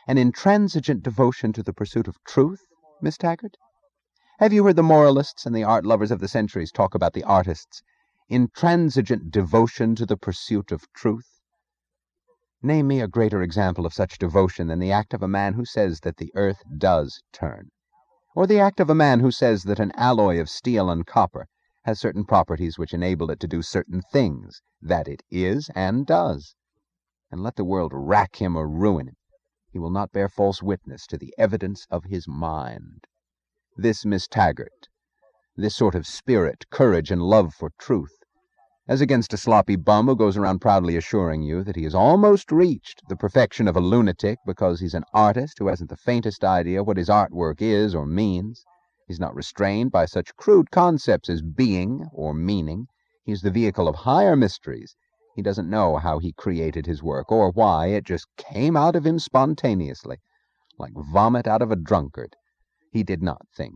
An intransigent devotion to the pursuit of truth, Miss Taggart? Have you heard the moralists and the art lovers of the centuries talk about the artists' intransigent devotion to the pursuit of truth? Name me a greater example of such devotion than the act of a man who says that the earth does turn, or the act of a man who says that an alloy of steel and copper has certain properties which enable it to do certain things, that it is and does. And let the world rack him or ruin him, he will not bear false witness to the evidence of his mind. This Miss Taggart, this sort of spirit, courage, and love for truth, as against a sloppy bum who goes around proudly assuring you that he has almost reached the perfection of a lunatic because he's an artist who hasn't the faintest idea what his artwork is or means. He's not restrained by such crude concepts as being or meaning. He's the vehicle of higher mysteries. He doesn't know how he created his work or why. It just came out of him spontaneously, like vomit out of a drunkard. He did not think.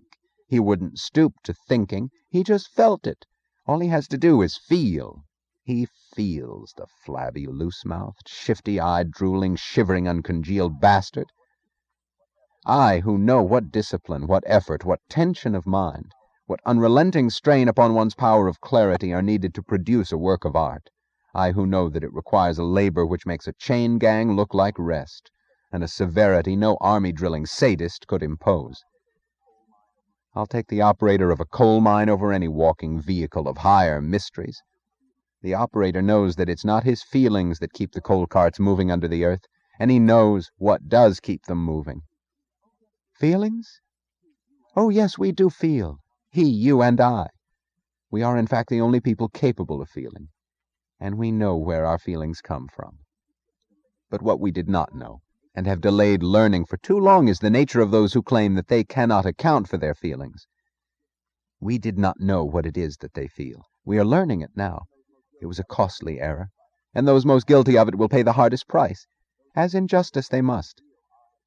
He wouldn't stoop to thinking. He just felt it. All he has to do is feel. He feels, the flabby, loose-mouthed, shifty-eyed, drooling, shivering, uncongealed bastard. I, who know what discipline, what effort, what tension of mind, what unrelenting strain upon one's power of clarity are needed to produce a work of art. I, who know that it requires a labor which makes a chain gang look like rest, and a severity no army-drilling sadist could impose. I'll take the operator of a coal mine over any walking vehicle of higher mysteries. The operator knows that it's not his feelings that keep the coal carts moving under the earth, and he knows what does keep them moving. Feelings? Oh, yes, we do feel. He, you, and I. We are, in fact, the only people capable of feeling, and we know where our feelings come from. But what we did not know, and have delayed learning for too long, is the nature of those who claim that they cannot account for their feelings. We did not know what it is that they feel. We are learning it now. It was a costly error, and those most guilty of it will pay the hardest price, as in justice they must.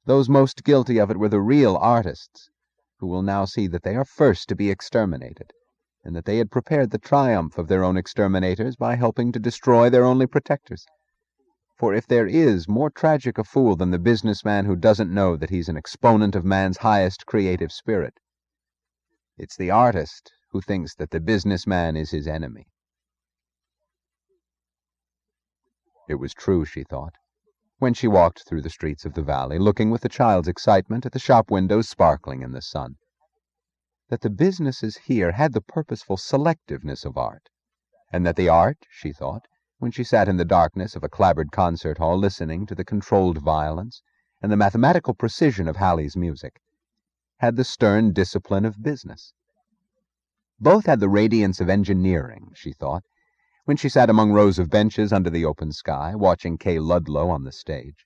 Those most guilty of it were the real artists, who will now see that they are first to be exterminated, and that they had prepared the triumph of their own exterminators by helping to destroy their only protectors. For if there is more tragic a fool than the businessman who doesn't know that he's an exponent of man's highest creative spirit, it's the artist who thinks that the businessman is his enemy. It was true, she thought, when she walked through the streets of the valley, looking with a child's excitement at the shop windows sparkling in the sun, that the businesses here had the purposeful selectiveness of art, and that the art, she thought, when she sat in the darkness of a clabbered concert hall listening to the controlled violence and the mathematical precision of Halley's music, had the stern discipline of business. Both had the radiance of engineering, she thought, when she sat among rows of benches under the open sky, watching Kay Ludlow on the stage.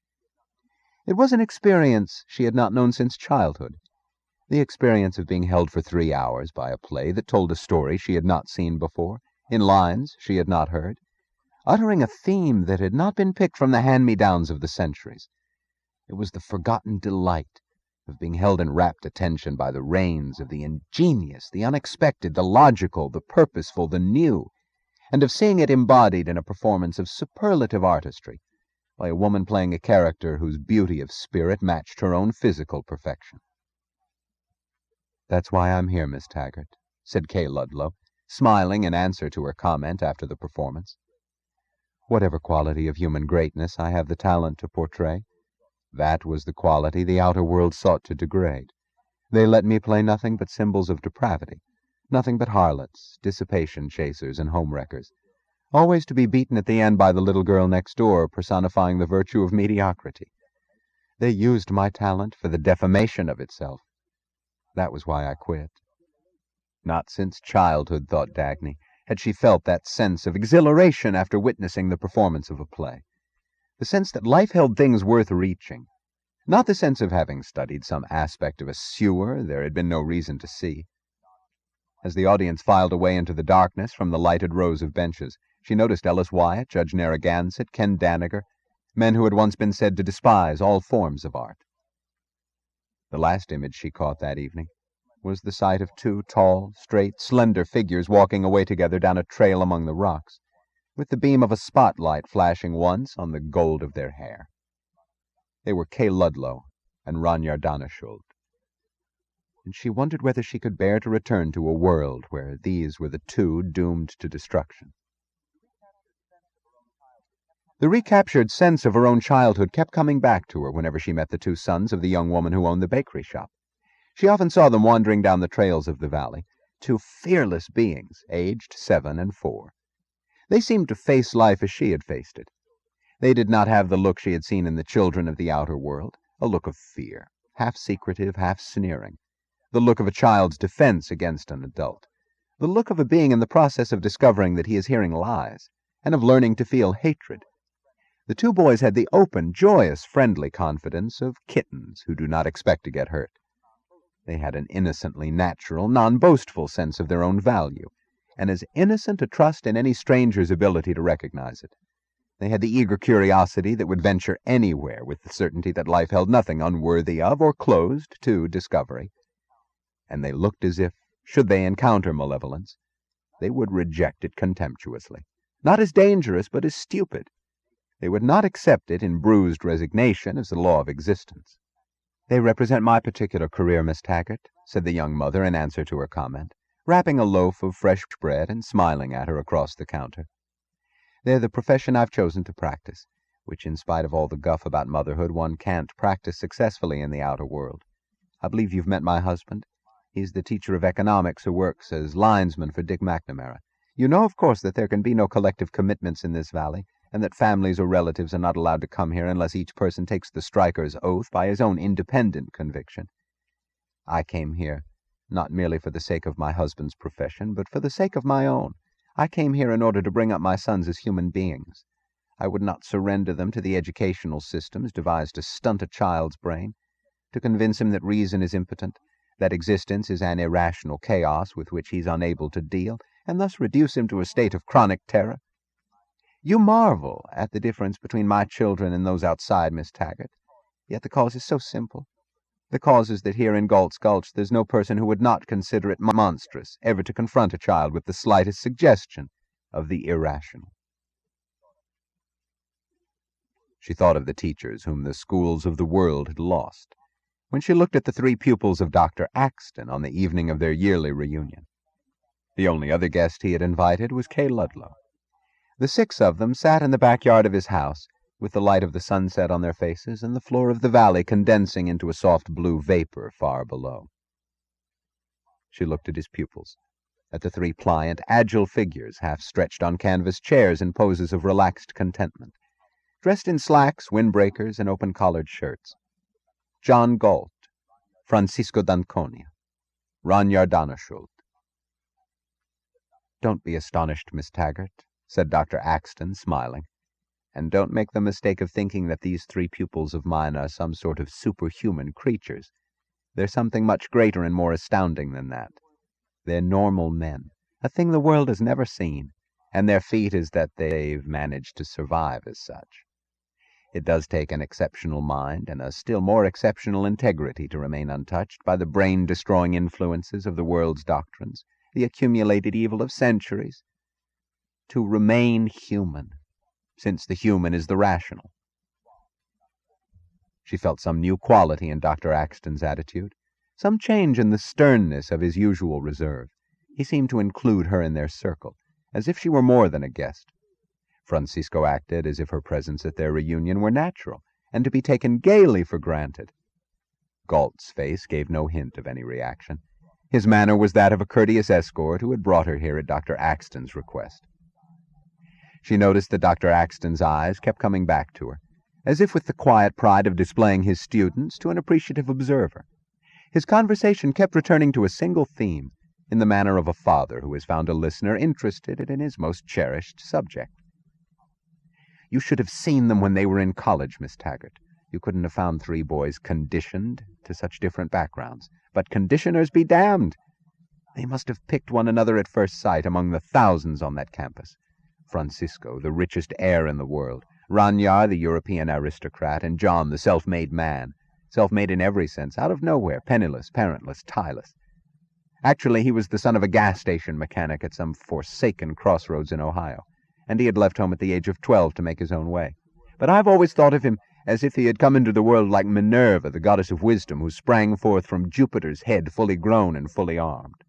It was an experience she had not known since childhood, the experience of being held for 3 hours by a play that told a story she had not seen before, in lines she had not heard, uttering a theme that had not been picked from the hand-me-downs of the centuries. It was the forgotten delight of being held in rapt attention by the reins of the ingenious, the unexpected, the logical, the purposeful, the new, and of seeing it embodied in a performance of superlative artistry by a woman playing a character whose beauty of spirit matched her own physical perfection. "That's why I'm here, Miss Taggart," said Kay Ludlow, smiling in answer to her comment after the performance. "Whatever quality of human greatness I have the talent to portray, that was the quality the outer world sought to degrade. They let me play nothing but symbols of depravity, nothing but harlots, dissipation chasers, and home-wreckers, always to be beaten at the end by the little girl next door, personifying the virtue of mediocrity. They used my talent for the defamation of itself. That was why I quit." Not since childhood, thought Dagny, had she felt that sense of exhilaration after witnessing the performance of a play. The sense that life held things worth reaching, not the sense of having studied some aspect of a sewer there had been no reason to see. As the audience filed away into the darkness from the lighted rows of benches, she noticed Ellis Wyatt, Judge Narragansett, Ken Danager, men who had once been said to despise all forms of art. The last image she caught that evening was the sight of 2 tall, straight, slender figures walking away together down a trail among the rocks, with the beam of a spotlight flashing once on the gold of their hair. They were Kay Ludlow and Ranyardanashuld. And she wondered whether she could bear to return to a world where these were the two doomed to destruction. The recaptured sense of her own childhood kept coming back to her whenever she met the two sons of the young woman who owned the bakery shop. She often saw them wandering down the trails of the valley, two fearless beings, aged 7 and 4. They seemed to face life as she had faced it. They did not have the look she had seen in the children of the outer world, a look of fear, half secretive, half sneering, the look of a child's defense against an adult, the look of a being in the process of discovering that he is hearing lies, and of learning to feel hatred. The two boys had the open, joyous, friendly confidence of kittens who do not expect to get hurt. They had an innocently natural, non-boastful sense of their own value, and as innocent a trust in any stranger's ability to recognize it. They had the eager curiosity that would venture anywhere with the certainty that life held nothing unworthy of or closed to discovery. And they looked as if, should they encounter malevolence, they would reject it contemptuously, not as dangerous, but as stupid. They would not accept it in bruised resignation as the law of existence. "They represent my particular career, Miss Taggart," said the young mother in answer to her comment, wrapping a loaf of fresh bread and smiling at her across the counter. "They're the profession I've chosen to practice, which in spite of all the guff about motherhood one can't practice successfully in the outer world. I believe you've met my husband. He's the teacher of economics who works as linesman for Dick McNamara. You know, of course, that there can be no collective commitments in this valley, and that families or relatives are not allowed to come here unless each person takes the striker's oath by his own independent conviction. I came here not merely for the sake of my husband's profession, but for the sake of my own. I came here in order to bring up my sons as human beings. I would not surrender them to the educational systems devised to stunt a child's brain, to convince him that reason is impotent, that existence is an irrational chaos with which he is unable to deal, and thus reduce him to a state of chronic terror. You marvel at the difference between my children and those outside, Miss Taggart, yet the cause is so simple. The cause is that here in Galt's Gulch there's no person who would not consider it monstrous ever to confront a child with the slightest suggestion of the irrational." She thought of the teachers whom the schools of the world had lost, when she looked at the 3 pupils of Dr. Axton on the evening of their yearly reunion. The only other guest he had invited was Kay Ludlow. The 6 of them sat in the backyard of his house, with the light of the sunset on their faces and the floor of the valley condensing into a soft blue vapor far below. She looked at his pupils, at the 3 pliant, agile figures half stretched on canvas chairs in poses of relaxed contentment, dressed in slacks, windbreakers, and open-collared shirts. John Galt, Francisco d'Anconia, Ranyardanashuld. "Don't be astonished, Miss Taggart," said Dr. Axton, smiling, "and don't make the mistake of thinking that these 3 pupils of mine are some sort of superhuman creatures. They're something much greater and more astounding than that. They're normal men, a thing the world has never seen, and their feat is that they've managed to survive as such. It does take an exceptional mind and a still more exceptional integrity to remain untouched by the brain-destroying influences of the world's doctrines, the accumulated evil of centuries, to remain human, since the human is the rational." She felt some new quality in Dr. Axton's attitude, some change in the sternness of his usual reserve. He seemed to include her in their circle, as if she were more than a guest. Francisco acted as if her presence at their reunion were natural, and to be taken gaily for granted. Galt's face gave no hint of any reaction. His manner was that of a courteous escort who had brought her here at Dr. Axton's request. She noticed that Dr. Axton's eyes kept coming back to her, as if with the quiet pride of displaying his students to an appreciative observer. His conversation kept returning to a single theme, in the manner of a father who has found a listener interested in his most cherished subject. "You should have seen them when they were in college, Miss Taggart. You couldn't have found 3 boys conditioned to such different backgrounds. But conditioners be damned! They must have picked one another at first sight among the thousands on that campus. Francisco, the richest heir in the world, Ranyar, the European aristocrat, and John, the self-made man. Self-made in every sense, out of nowhere, penniless, parentless, tieless. Actually, he was the son of a gas station mechanic at some forsaken crossroads in Ohio, and he had left home at the age of 12 to make his own way. But I've always thought of him as if he had come into the world like Minerva, the goddess of wisdom, who sprang forth from Jupiter's head fully grown and fully armed.